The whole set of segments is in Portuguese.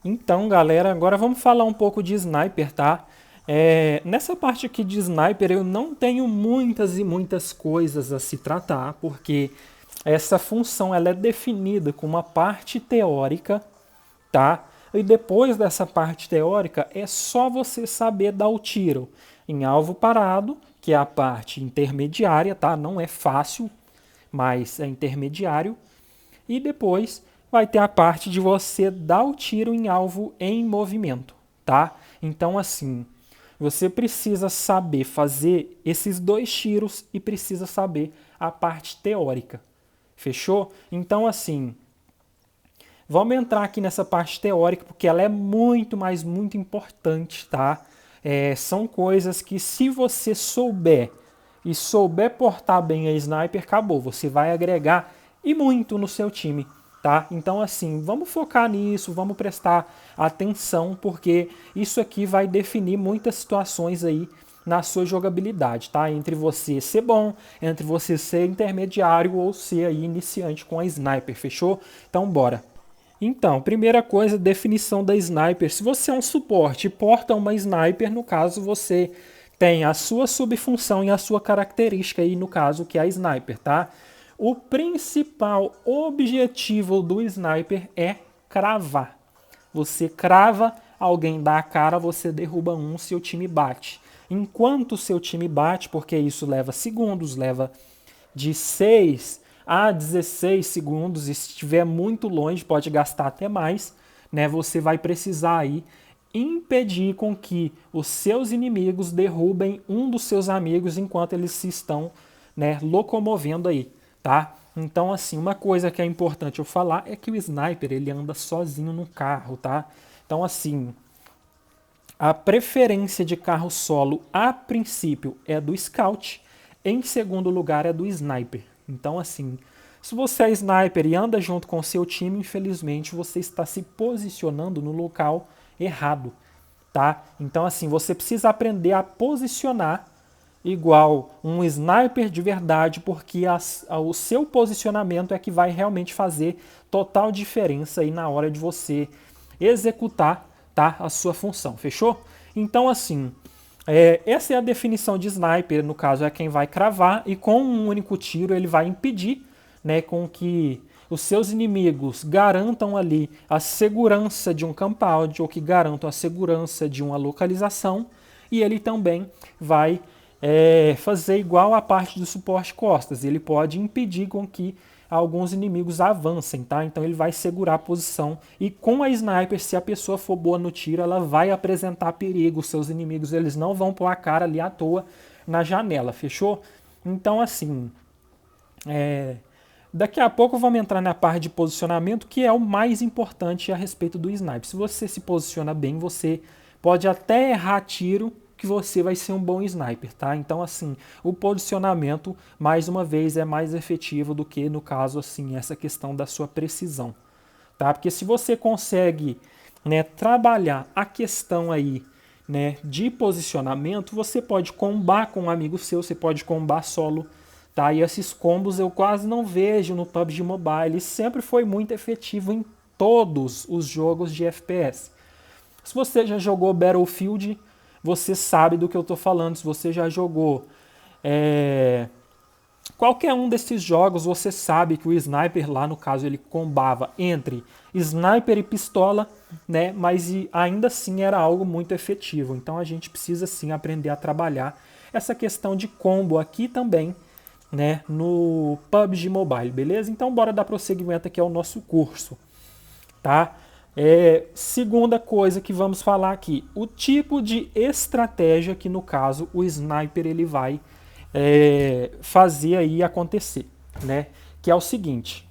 Então, galera, agora vamos falar um pouco de sniper, tá? Nessa parte aqui de sniper eu não tenho muitas e muitas coisas a se tratar, porque essa função ela é definida com uma parte teórica, tá? E depois dessa parte teórica é só você saber dar o tiro em alvo parado, que é a parte intermediária, tá? Não é fácil, mas é intermediário. E depois vai ter a parte de você dar o tiro em alvo em movimento, tá? Então assim, você precisa saber fazer esses dois tiros e precisa saber a parte teórica. Fechou? Então assim, vamos entrar aqui nessa parte teórica porque ela é muito, mas muito importante, tá? São coisas que se você souber e souber portar bem a sniper, acabou. Você vai agregar e muito no seu time, tá? Então assim, vamos focar nisso, vamos prestar atenção porque isso aqui vai definir muitas situações aí na sua jogabilidade, tá? Entre você ser bom, entre você ser intermediário ou ser aí iniciante com a sniper, fechou? Então bora. Então, primeira coisa, definição da sniper. Se você é um suporte e porta uma sniper, no caso você tem a sua subfunção e a sua característica aí, no caso, que é a sniper, tá? O principal objetivo do sniper é cravar. Você crava, alguém dá a cara, você derruba um, seu time bate. Enquanto o seu time bate, porque isso leva segundos, leva de 6 a 16 segundos, e se estiver muito longe, pode gastar até mais, né? Você vai precisar aí impedir com que os seus inimigos derrubem um dos seus amigos enquanto eles se estão, né, locomovendo aí, tá? Então, assim, uma coisa que é importante eu falar é que o sniper ele anda sozinho no carro, tá? Então, assim, a preferência de carro solo, a princípio, é do Scout. Em segundo lugar, é do Sniper. Então, assim, se você é Sniper e anda junto com o seu time, infelizmente, você está se posicionando no local errado, tá? Então, assim, você precisa aprender a posicionar igual um Sniper de verdade, porque o seu posicionamento é que vai realmente fazer total diferença aí na hora de você executar, tá, a sua função, fechou? Então assim, essa é a definição de sniper, no caso é quem vai cravar e com um único tiro ele vai impedir, né, com que os seus inimigos garantam ali a segurança de um campout ou que garantam a segurança de uma localização e ele também vai fazer igual a parte do suporte costas. Ele pode impedir com que alguns inimigos avancem, tá? Então ele vai segurar a posição e com a sniper, se a pessoa for boa no tiro, ela vai apresentar perigo. Os seus inimigos eles não vão pôr a cara ali à toa na janela, fechou? Então assim, é, daqui a pouco vamos entrar na parte de posicionamento, que é o mais importante a respeito do sniper. Se você se posiciona bem, você pode até errar tiro, que você vai ser um bom sniper, tá? Então, assim, o posicionamento, mais uma vez, é mais efetivo do que, no caso, assim, essa questão da sua precisão, tá? Porque se você consegue, né, trabalhar a questão aí, né, de posicionamento, você pode combar com um amigo seu, você pode combar solo, tá? E esses combos eu quase não vejo no PUBG Mobile, e sempre foi muito efetivo em todos os jogos de FPS. Se você já jogou Battlefield, você sabe do que eu estou falando. Se você já jogou qualquer um desses jogos, você sabe que o sniper lá, no caso, ele combava entre sniper e pistola, né? Mas ainda assim era algo muito efetivo. Então a gente precisa sim aprender a trabalhar essa questão de combo aqui também, né? No PUBG Mobile, beleza? Então bora dar prosseguimento aqui ao nosso curso, tá? Segunda coisa que vamos falar aqui, o tipo de estratégia que no caso o sniper ele vai fazer aí acontecer, né? Que é o seguinte: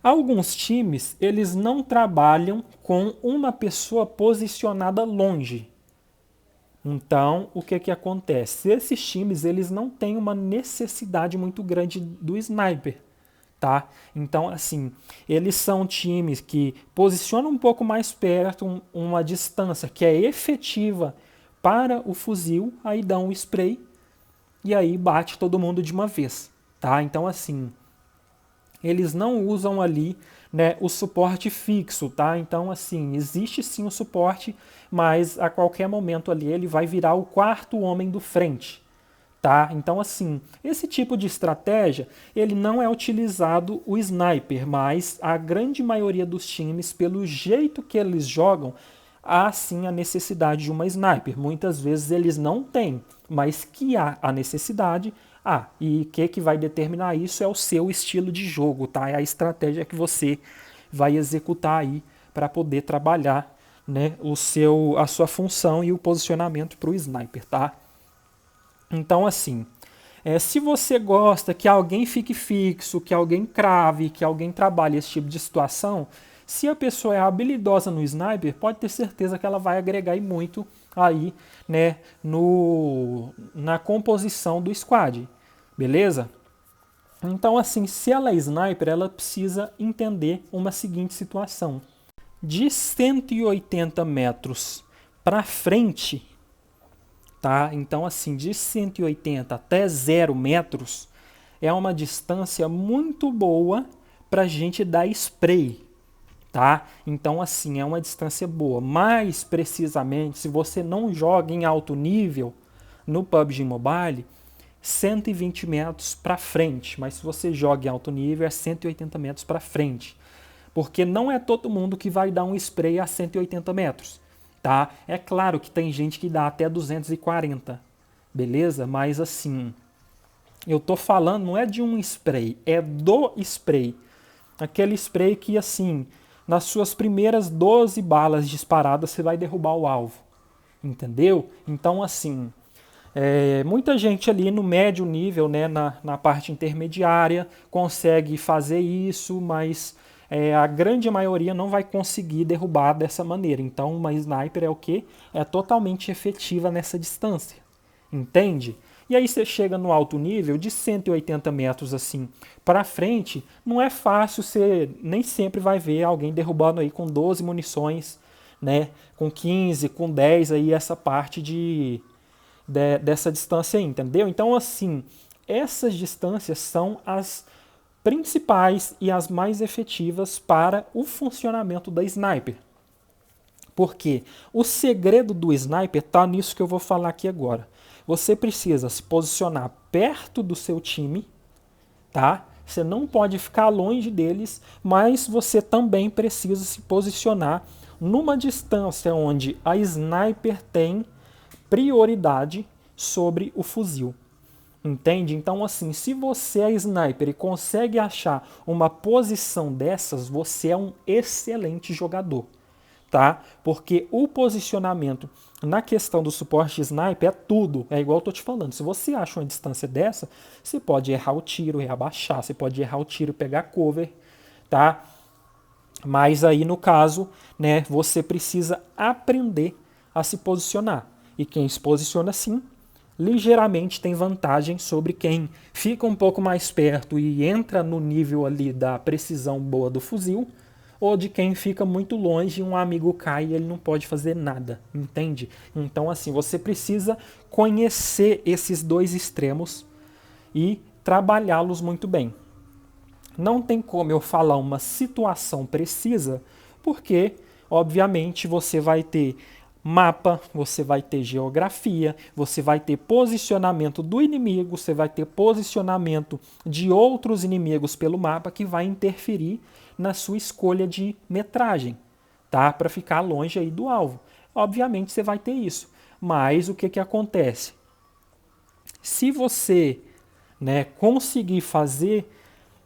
alguns times eles não trabalham com uma pessoa posicionada longe. Então, o que acontece? Esses times eles não têm uma necessidade muito grande do sniper, tá? Então, assim, eles são times que posicionam um pouco mais perto, uma distância que é efetiva para o fuzil, aí dão um spray e aí bate todo mundo de uma vez, tá? Então, assim, eles não usam ali, né, o suporte fixo, tá? Então, assim, existe sim o suporte, mas a qualquer momento ali ele vai virar o quarto homem do frente, tá? Então, assim, esse tipo de estratégia, ele não é utilizado o sniper, mas a grande maioria dos times, pelo jeito que eles jogam, há sim a necessidade de uma sniper. Muitas vezes eles não têm, mas que há a necessidade, há. E o que vai determinar isso é o seu estilo de jogo, tá? É a estratégia que você vai executar aí para poder trabalhar, né, a sua função e o posicionamento para o sniper, tá? Então, assim, se você gosta que alguém fique fixo, que alguém crave, que alguém trabalhe esse tipo de situação, se a pessoa é habilidosa no sniper, pode ter certeza que ela vai agregar muito aí, né, na composição do squad, beleza? Então, assim, se ela é sniper, ela precisa entender uma seguinte situação. De 180 metros para frente, tá? Então, assim, de 180 até 0 metros é uma distância muito boa para a gente dar spray, tá? Então, assim, é uma distância boa. Mais precisamente, se você não joga em alto nível no PUBG Mobile, 120 metros para frente. Mas se você joga em alto nível, é 180 metros para frente. Porque não é todo mundo que vai dar um spray a 180 metros. Tá? É claro que tem gente que dá até 240, beleza? Mas assim, eu tô falando não é de um spray, é do spray. Aquele spray que assim, nas suas primeiras 12 balas disparadas você vai derrubar o alvo, entendeu? Então assim, muita gente ali no médio nível, né, na parte intermediária, consegue fazer isso, mas a grande maioria não vai conseguir derrubar dessa maneira. Então, uma sniper é o quê? É totalmente efetiva nessa distância, entende? E aí você chega no alto nível, de 180 metros assim para frente, não é fácil, você nem sempre vai ver alguém derrubando aí com 12 munições, né, com 15, com 10 aí essa parte dessa distância aí, entendeu? Então, assim, essas distâncias são as principais e as mais efetivas para o funcionamento da sniper. Porque o segredo do sniper está nisso que eu vou falar aqui agora. Você precisa se posicionar perto do seu time, tá? Você não pode ficar longe deles, mas você também precisa se posicionar numa distância onde a sniper tem prioridade sobre o fuzil. Entende? Então, assim, se você é sniper e consegue achar uma posição dessas, você é um excelente jogador, tá? Porque o posicionamento na questão do suporte sniper é tudo. É igual eu tô te falando. Se você acha uma distância dessa, você pode errar o tiro e abaixar, você pode errar o tiro e pegar cover, tá? Mas aí, no caso, né, você precisa aprender a se posicionar. E quem se posiciona assim, ligeiramente tem vantagem sobre quem fica um pouco mais perto e entra no nível ali da precisão boa do fuzil, ou de quem fica muito longe e um amigo cai e ele não pode fazer nada, entende? Então, assim, você precisa conhecer esses dois extremos e trabalhá-los muito bem. Não tem como eu falar uma situação precisa, porque, obviamente, você vai ter mapa, você vai ter geografia, você vai ter posicionamento do inimigo, você vai ter posicionamento de outros inimigos pelo mapa que vai interferir na sua escolha de metragem, tá? Para ficar longe aí do alvo. Obviamente você vai ter isso. Mas o que que acontece? Se você, né, conseguir fazer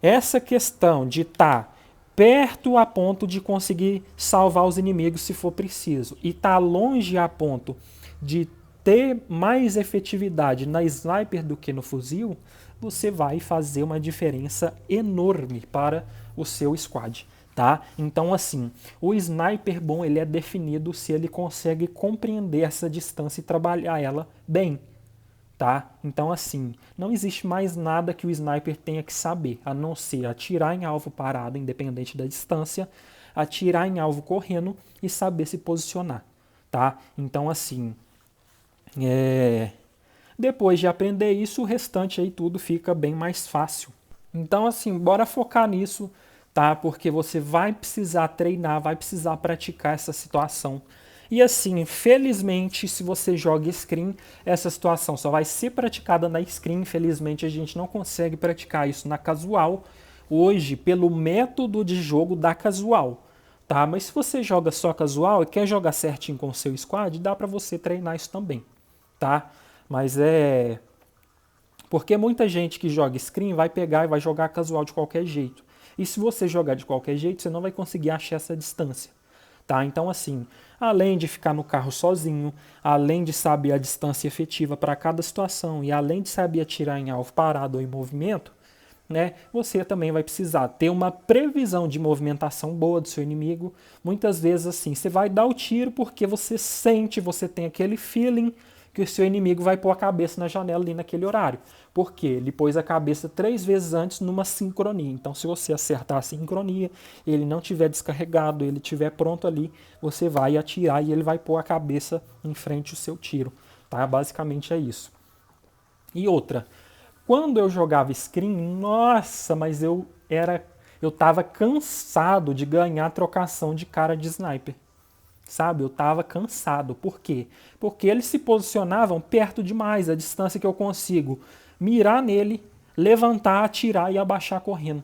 essa questão de estar perto a ponto de conseguir salvar os inimigos se for preciso e estar longe a ponto de ter mais efetividade na sniper do que no fuzil, você vai fazer uma diferença enorme para o seu squad, tá? Então, assim, o sniper bom ele é definido se ele consegue compreender essa distância e trabalhar ela bem. Tá? Então, assim, não existe mais nada que o sniper tenha que saber, a não ser atirar em alvo parado, independente da distância, atirar em alvo correndo e saber se posicionar, tá? Então, assim, depois de aprender isso, o restante aí tudo fica bem mais fácil. Então, assim, bora focar nisso, tá? Porque você vai precisar treinar, vai precisar praticar essa situação. E assim, felizmente, se você joga screen, essa situação só vai ser praticada na screen. Infelizmente, a gente não consegue praticar isso na casual hoje pelo método de jogo da casual, tá? Mas se você joga só casual e quer jogar certinho com o seu squad, dá para você treinar isso também, tá? Mas é porque muita gente que joga screen vai pegar e vai jogar casual de qualquer jeito. E se você jogar de qualquer jeito, você não vai conseguir achar essa distância. Tá? Então, assim, além de ficar no carro sozinho, além de saber a distância efetiva para cada situação e além de saber atirar em alvo parado ou em movimento, né, você também vai precisar ter uma previsão de movimentação boa do seu inimigo. Muitas vezes, assim, você vai dar o tiro porque você sente, você tem aquele feeling que o seu inimigo vai pôr a cabeça na janela ali naquele horário. Por quê? Ele pôs a cabeça 3 vezes antes numa sincronia. Então, se você acertar a sincronia, ele não tiver descarregado, ele estiver pronto ali, você vai atirar e ele vai pôr a cabeça em frente ao seu tiro. Tá? Basicamente é isso. E outra, quando eu jogava screen, nossa, mas eu tava cansado de ganhar trocação de cara de sniper. Sabe? Eu tava cansado. Por quê? Porque eles se posicionavam perto demais, a distância que eu consigo mirar nele, levantar, atirar e abaixar correndo.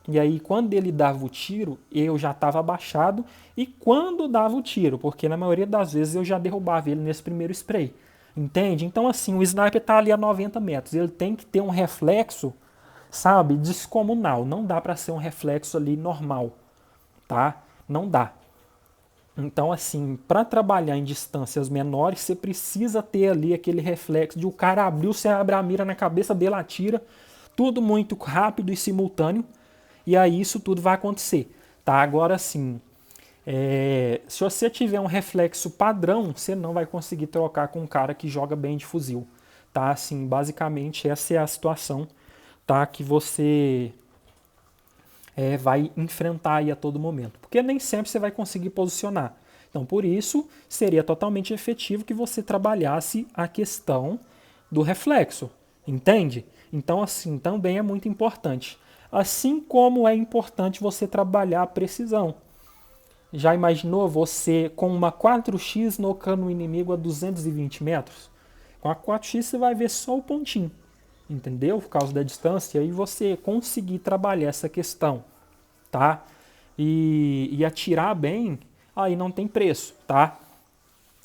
E aí, quando ele dava o tiro, eu já estava abaixado. E quando dava o tiro, porque na maioria das vezes eu já derrubava ele nesse primeiro spray. Entende? Então, assim, o sniper tá ali a 90 metros. Ele tem que ter um reflexo, sabe, descomunal. Não dá para ser um reflexo ali normal, tá? Não dá. Então, assim, para trabalhar em distâncias menores, você precisa ter ali aquele reflexo de o cara abriu, você abre a mira na cabeça dele, atira, tudo muito rápido e simultâneo, e aí isso tudo vai acontecer, tá? Agora, sim, se você tiver um reflexo padrão, você não vai conseguir trocar com um cara que joga bem de fuzil, tá? Assim, basicamente essa é a situação, tá? Que você vai enfrentar aí a todo momento. Porque nem sempre você vai conseguir posicionar. Então, por isso, seria totalmente efetivo que você trabalhasse a questão do reflexo. Entende? Então, assim, também é muito importante. Assim como é importante você trabalhar a precisão. Já imaginou você com uma 4x nocando o inimigo a 220 metros? Com a 4x você vai ver só o pontinho. Entendeu? Por causa da distância. E você conseguir trabalhar essa questão, tá? E atirar bem, aí não tem preço, tá?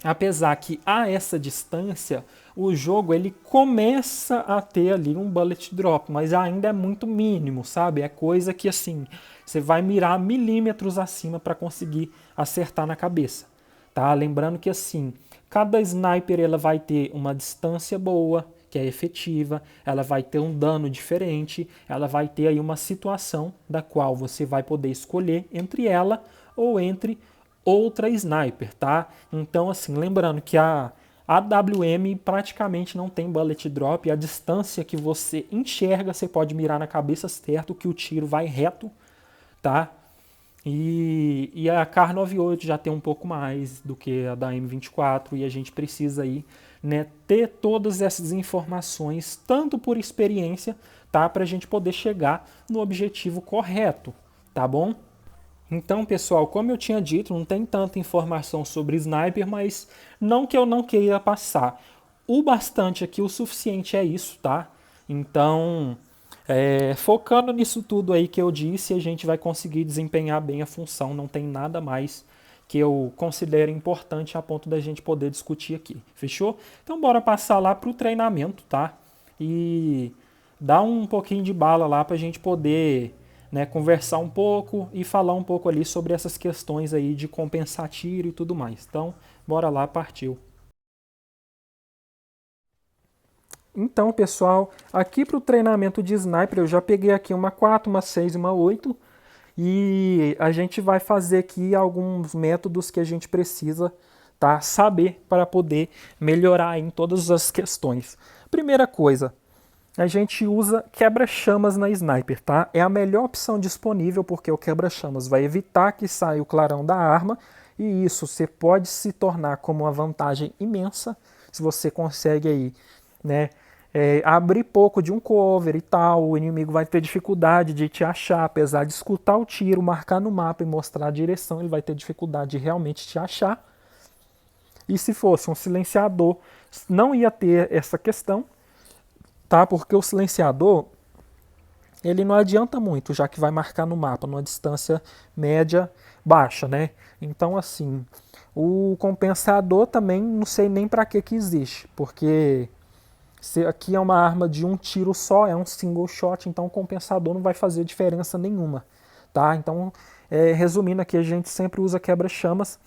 Apesar que a essa distância, o jogo ele começa a ter ali um bullet drop, mas ainda é muito mínimo, sabe? É coisa que assim, você vai mirar milímetros acima para conseguir acertar na cabeça, tá? Lembrando que assim, cada sniper ela vai ter uma distância boa, que é efetiva, ela vai ter um dano diferente, ela vai ter aí uma situação da qual você vai poder escolher entre ela ou entre outra sniper, tá? Então, assim, lembrando que a AWM praticamente não tem bullet drop, e a distância que você enxerga, você pode mirar na cabeça certo que o tiro vai reto, tá? E a Kar 98 já tem um pouco mais do que a da M24 e a gente precisa aí, né, ter todas essas informações, tanto por experiência, tá, para a gente poder chegar no objetivo correto, tá bom? Então, pessoal, como eu tinha dito, não tem tanta informação sobre sniper, mas não que eu não queira passar. O bastante aqui, o suficiente é isso, tá? Então, focando nisso tudo aí que eu disse, a gente vai conseguir desempenhar bem a função. Não tem nada mais que eu considere importante a ponto da gente poder discutir aqui. Fechou? Então, bora passar lá para o treinamento, tá? E dar um pouquinho de bala lá para a gente poder, né, conversar um pouco e falar um pouco ali sobre essas questões aí de compensar tiro e tudo mais. Então, bora lá, partiu. Então, pessoal, aqui para o treinamento de sniper eu já peguei aqui uma 4, uma 6 e uma 8. E a gente vai fazer aqui alguns métodos que a gente precisa, tá, saber para poder melhorar em todas as questões. Primeira coisa, a gente usa quebra-chamas na sniper, tá? É a melhor opção disponível porque o quebra-chamas vai evitar que saia o clarão da arma e isso você pode se tornar como uma vantagem imensa se você consegue aí, né, abrir pouco de um cover e tal, o inimigo vai ter dificuldade de te achar, apesar de escutar o tiro, marcar no mapa e mostrar a direção, ele vai ter dificuldade de realmente te achar. E se fosse um silenciador, não ia ter essa questão, tá? Porque o silenciador, ele não adianta muito, já que vai marcar no mapa numa distância média baixa, né? Então, assim, o compensador também não sei nem para que existe, porque se aqui é uma arma de um tiro só, é um single shot, então o compensador não vai fazer diferença nenhuma, tá? Então, resumindo aqui, a gente sempre usa quebra-chamas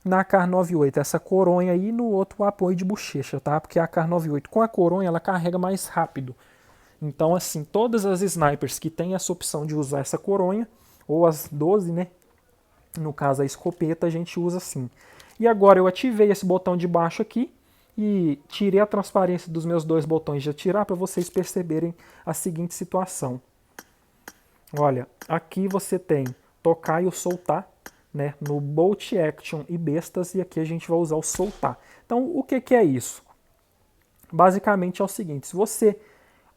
na Kar98, essa coronha aí, no outro apoio de bochecha, tá? Porque a Kar98 com a coronha ela carrega mais rápido. Então, assim, todas as snipers que têm essa opção de usar essa coronha, ou as 12, né? No caso a escopeta, a gente usa assim. E agora eu ativei esse botão de baixo aqui e tirei a transparência dos meus dois botões de atirar para vocês perceberem a seguinte situação. Olha, aqui você tem tocar e o soltar, né? No Bolt Action e bestas, e aqui a gente vai usar o soltar. Então, o que é isso? Basicamente é o seguinte, se você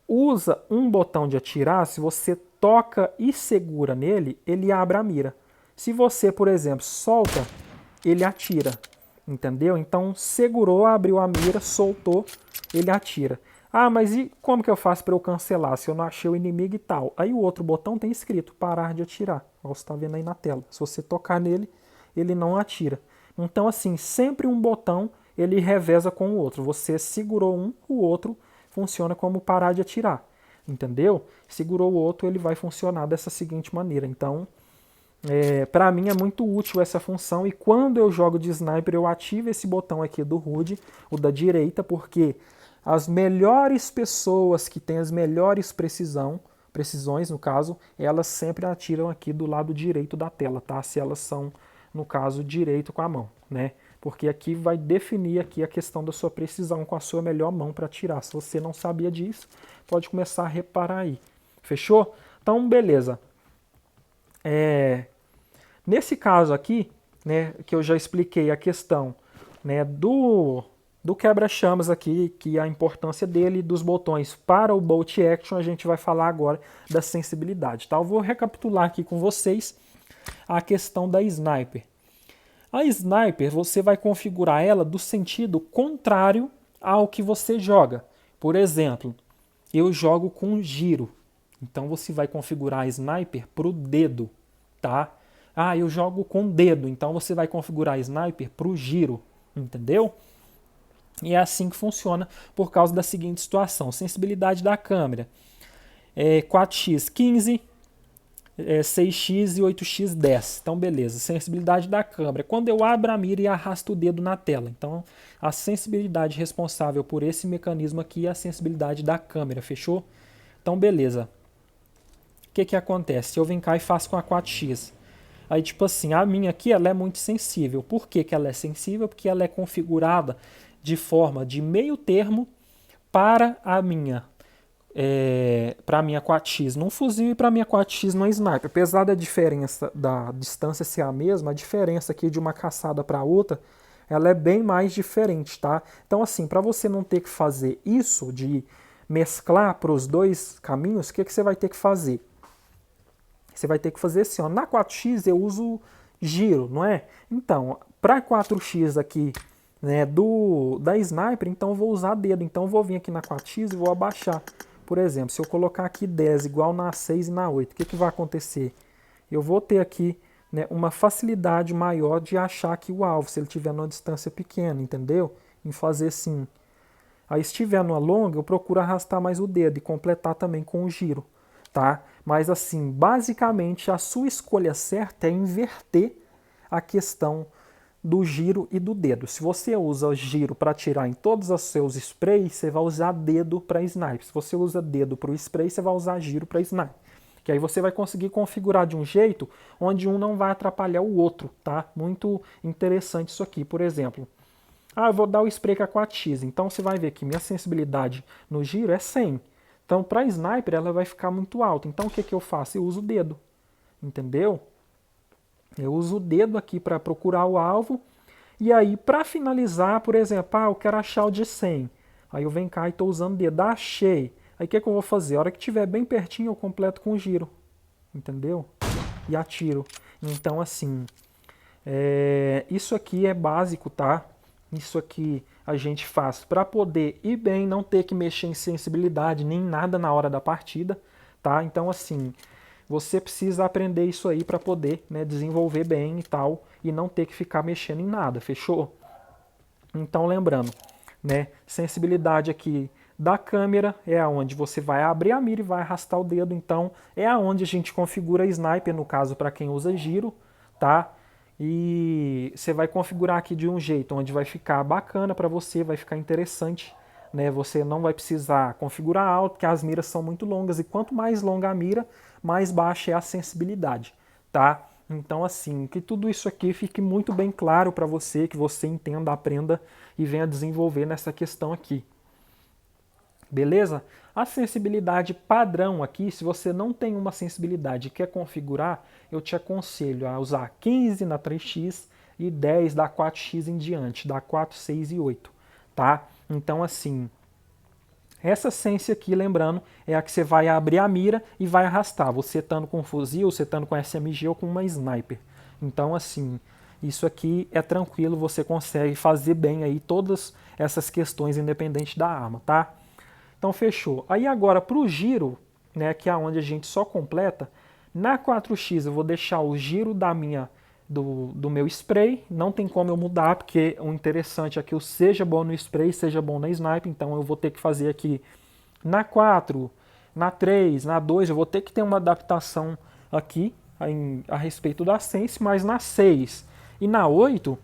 usa um botão de atirar, se você toca e segura nele, ele abre a mira. Se você, por exemplo, solta, ele atira, entendeu? Então, segurou, abriu a mira, soltou, ele atira. Ah, mas e como que eu faço para eu cancelar se eu não achei o inimigo e tal? Aí o outro botão tem escrito parar de atirar, como você está vendo aí na tela. Se você tocar nele, ele não atira. Então, assim, sempre um botão ele reveza com o outro. Você segurou um, o outro funciona como parar de atirar, entendeu? Segurou o outro, ele vai funcionar dessa seguinte maneira. Então, para mim é muito útil essa função, e quando eu jogo de sniper eu ativo esse botão aqui do HUD, o da direita, porque as melhores pessoas que têm as melhores precisões, no caso, elas sempre atiram aqui do lado direito da tela, tá? Se elas são, no caso, direito com a mão, né? Porque aqui vai definir aqui a questão da sua precisão com a sua melhor mão para atirar. Se você não sabia disso, pode começar a reparar aí. Fechou? Então, beleza. Nesse caso aqui, né, que eu já expliquei a questão, né, do quebra-chamas aqui, que a importância dele, dos botões para o Bolt Action, a gente vai falar agora da sensibilidade. Tá? Eu vou recapitular aqui com vocês a questão da Sniper. A Sniper, você vai configurar ela do sentido contrário ao que você joga. Por exemplo, eu jogo com giro. Então você vai configurar a Sniper para o dedo, tá? Ah, eu jogo com dedo. Então você vai configurar a Sniper para o giro, entendeu? E é assim que funciona por causa da seguinte situação. Sensibilidade da câmera. 4x 15, 6x e 8x 10. Então, beleza. Sensibilidade da câmera. Quando eu abro a mira e arrasto o dedo na tela. Então, a sensibilidade responsável por esse mecanismo aqui é a sensibilidade da câmera. Fechou? Então, beleza. O que acontece? Eu venho cá e faço com a 4x. Aí, tipo assim, a minha aqui ela é muito sensível. Por que ela é sensível? Porque ela é configurada de forma de meio termo para a minha 4x num fuzil e para a minha 4x no sniper. Apesar da diferença da distância ser a mesma, a diferença aqui de uma caçada para outra, ela é bem mais diferente, tá? Então, assim, para você não ter que fazer isso de mesclar para os dois caminhos, o que você vai ter que fazer? Você vai ter que fazer assim, ó, na 4x eu uso giro, não é? Então, para 4x aqui, né, da sniper, então eu vou usar dedo. Então eu vou vir aqui na 4x e vou abaixar. Por exemplo, se eu colocar aqui 10 igual na 6 e na 8, o que vai acontecer? Eu vou ter aqui, né, uma facilidade maior de achar aqui o alvo, se ele estiver numa distância pequena, entendeu? Em fazer assim. Aí se estiver numa longa, eu procuro arrastar mais o dedo e completar também com o giro, tá? Mas assim, basicamente a sua escolha certa é inverter a questão do giro e do dedo. Se você usa giro para atirar em todos os seus sprays, você vai usar dedo para sniper. Se você usa dedo para o spray, você vai usar giro para sniper. Que aí você vai conseguir configurar de um jeito onde um não vai atrapalhar o outro, tá? Muito interessante isso aqui. Por exemplo, eu vou dar o spray com a 4x, então você vai ver que minha sensibilidade no giro é 100. Então, para sniper, ela vai ficar muito alta. Então, o que eu faço? Eu uso o dedo, entendeu? Eu uso o dedo aqui para procurar o alvo. E aí, para finalizar, por exemplo, eu quero achar o de 100. Aí eu venho cá e estou usando o dedo, achei. Aí o que eu vou fazer? A hora que estiver bem pertinho, eu completo com o giro. Entendeu? E atiro. Então, assim, isso aqui é básico, tá? Isso aqui a gente faz para poder ir bem, não ter que mexer em sensibilidade nem nada na hora da partida, tá? Então, assim, você precisa aprender isso aí para poder, né, desenvolver bem e tal, e não ter que ficar mexendo em nada, fechou? Então, lembrando, né, sensibilidade aqui da câmera é aonde você vai abrir a mira e vai arrastar o dedo, então é aonde a gente configura a sniper, no caso para quem usa giro, tá? E você vai configurar aqui de um jeito onde vai ficar bacana para você, vai ficar interessante, né? Você não vai precisar configurar alto, porque as miras são muito longas e quanto mais longa a mira, mais baixa é a sensibilidade, tá? Então, assim, que tudo isso aqui fique muito bem claro para você, que você entenda, aprenda e venha desenvolver nessa questão aqui. Beleza? A sensibilidade padrão aqui, se você não tem uma sensibilidade e quer configurar, eu te aconselho a usar 15 na 3x e 10 da 4x em diante, da 4, 6 e 8, tá? Então, assim, essa sense aqui, lembrando, é a que você vai abrir a mira e vai arrastar, você estando com fuzil, você estando com SMG ou com uma sniper. Então, assim, isso aqui é tranquilo, você consegue fazer bem aí todas essas questões independente da arma, tá? Então, fechou. Aí agora, para o giro, né, que é onde a gente só completa, na 4x eu vou deixar o giro do meu spray, não tem como eu mudar, porque o interessante é que eu seja bom no spray, seja bom na sniper, então eu vou ter que fazer aqui na 4, na 3, na 2, eu vou ter que ter uma adaptação aqui a respeito da sense, mas na 6 e na 8,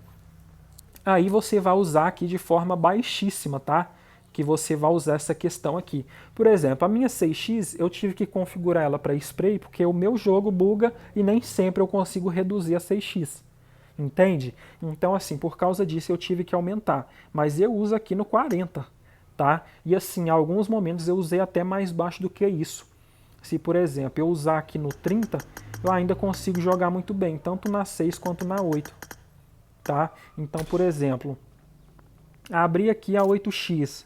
aí você vai usar aqui de forma baixíssima, tá? Que você vai usar essa questão aqui. Por exemplo, a minha 6x eu tive que configurar ela para spray porque o meu jogo buga e nem sempre eu consigo reduzir a 6x. Entende? Então, assim, por causa disso eu tive que aumentar. Mas eu uso aqui no 40, tá? E assim, em alguns momentos eu usei até mais baixo do que isso. Se, por exemplo, eu usar aqui no 30, eu ainda consigo jogar muito bem, tanto na 6 quanto na 8, tá? Então, por exemplo, abri aqui a 8x,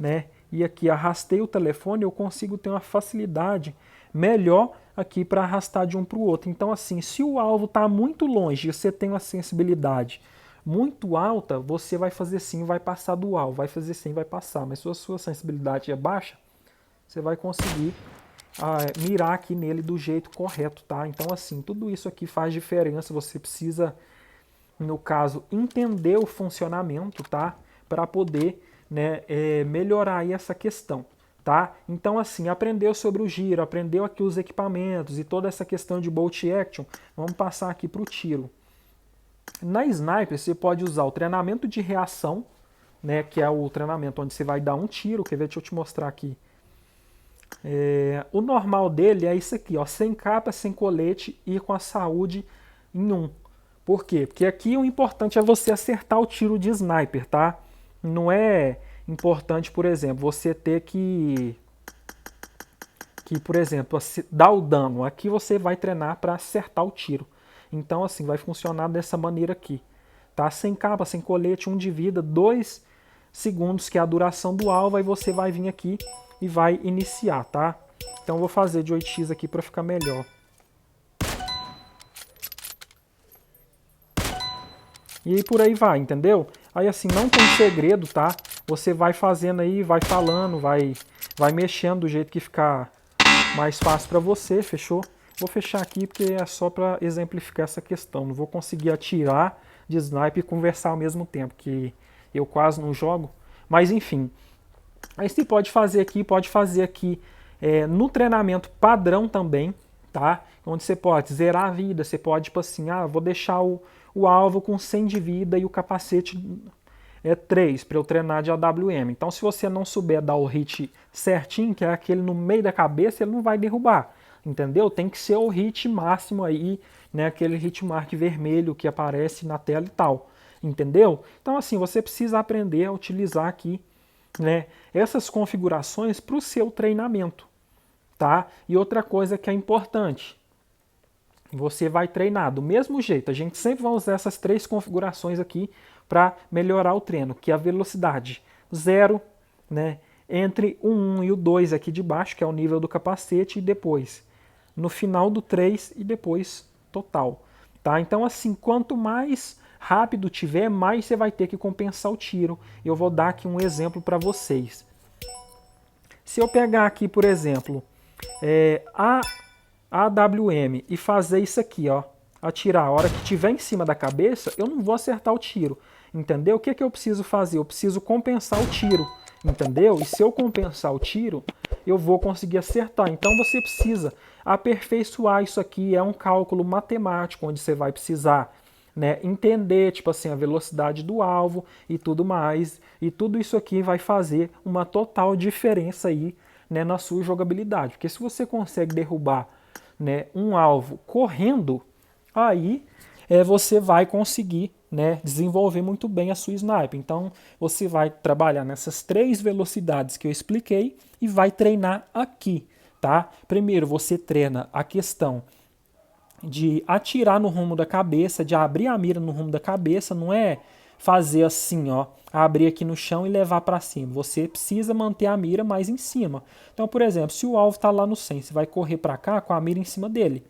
né? E aqui arrastei o telefone, eu consigo ter uma facilidade melhor aqui para arrastar de um para o outro. Então, assim, se o alvo está muito longe e você tem uma sensibilidade muito alta, você vai fazer sim, vai passar do alvo, vai fazer sim, vai passar. Mas se a sua sensibilidade é baixa, você vai conseguir mirar aqui nele do jeito correto, tá? Então, assim, tudo isso aqui faz diferença. Você precisa, no caso, entender o funcionamento, tá? Para poder, né, melhorar aí essa questão, tá? Então, assim, aprendeu sobre o giro, aprendeu aqui os equipamentos e toda essa questão de bolt action, vamos passar aqui para o tiro. Na sniper, você pode usar o treinamento de reação, né, que é o treinamento onde você vai dar um tiro, quer ver? Deixa eu te mostrar aqui. O normal dele é isso aqui, ó, sem capa, sem colete e com a saúde em 1. Por quê? Porque aqui o importante é você acertar o tiro de sniper, tá? Não é importante, por exemplo, você ter que por exemplo, dar o dano. Aqui você vai treinar para acertar o tiro. Então, assim, vai funcionar dessa maneira aqui. Tá? Sem capa, sem colete, 1 de vida, 2 segundos, que é a duração do alvo, aí você vai vir aqui e vai iniciar, tá? Então eu vou fazer de 8x aqui para ficar melhor. E aí por aí vai, entendeu? Aí assim, não tem segredo, tá? Você vai fazendo aí, vai falando, vai mexendo do jeito que ficar mais fácil para você, fechou? Vou fechar aqui porque é só para exemplificar essa questão. Não vou conseguir atirar de sniper e conversar ao mesmo tempo, que eu quase não jogo. Mas enfim, aí você pode fazer aqui no treinamento padrão também, tá? Onde você pode zerar a vida, você pode, tipo assim, vou deixar o alvo com 100 de vida e o capacete 3 para eu treinar de AWM. Então, se você não souber dar o hit certinho, que é aquele no meio da cabeça, ele não vai derrubar, entendeu? Tem que ser o hit máximo aí, né? Aquele hit mark vermelho que aparece na tela e tal, entendeu? Então, assim, você precisa aprender a utilizar aqui, né, essas configurações para o seu treinamento, tá? E outra coisa que é importante, você vai treinar do mesmo jeito. A gente sempre vai usar essas 3 configurações aqui para melhorar o treino, que é a velocidade 0, né, entre o 1 e o 2 aqui de baixo, que é o nível do capacete, e depois no final do 3 e depois total. Tá? Então, assim, quanto mais rápido tiver, mais você vai ter que compensar o tiro. Eu vou dar aqui um exemplo para vocês. Se eu pegar aqui, por exemplo, a AWM e fazer isso aqui, ó, atirar a hora que tiver em cima da cabeça, eu não vou acertar o tiro, entendeu? O que que eu preciso fazer? Eu preciso compensar o tiro, entendeu? E se eu compensar o tiro, eu vou conseguir acertar. Então você precisa aperfeiçoar isso aqui, é um cálculo matemático, onde você vai precisar, né, entender, tipo assim, a velocidade do alvo e tudo mais, e tudo isso aqui vai fazer uma total diferença aí, né, na sua jogabilidade, porque se você consegue derrubar, né, um alvo correndo, aí você vai conseguir, né, desenvolver muito bem a sua sniper. Então você vai trabalhar nessas 3 velocidades que eu expliquei e vai treinar aqui, tá? Primeiro você treina a questão de atirar no rumo da cabeça, de abrir a mira no rumo da cabeça, não é fazer assim, ó, abrir aqui no chão e levar para cima. Você precisa manter a mira mais em cima. Então, por exemplo, se o alvo está lá no 100, você vai correr para cá com a mira em cima dele.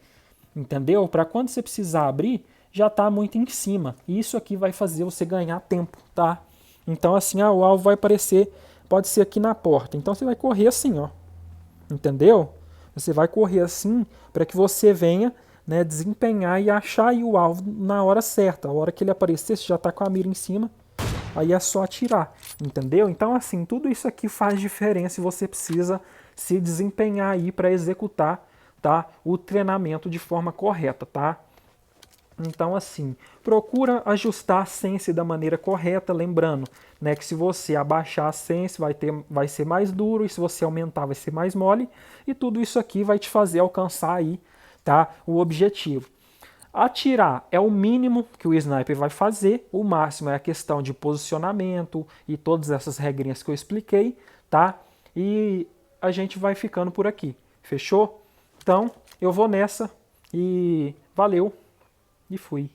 Entendeu? Para quando você precisar abrir, já está muito em cima. Isso aqui vai fazer você ganhar tempo, tá? Então, assim, o alvo vai aparecer, pode ser aqui na porta. Então, você vai correr assim, ó. Entendeu? Você vai correr assim para que você venha, né, desempenhar e achar aí o alvo na hora certa. A hora que ele aparecer, você já está com a mira em cima, aí é só atirar, entendeu? Então, assim, tudo isso aqui faz diferença e você precisa se desempenhar aí para executar, tá, o treinamento de forma correta, tá? Então, assim, procura ajustar a sense da maneira correta, lembrando, né, que se você abaixar a sense vai ser mais duro, e se você aumentar vai ser mais mole, e tudo isso aqui vai te fazer alcançar aí, tá, o objetivo. Atirar é o mínimo que o sniper vai fazer, o máximo é a questão de posicionamento e todas essas regrinhas que eu expliquei, tá? E a gente vai ficando por aqui, fechou? Então, eu vou nessa e valeu! E fui.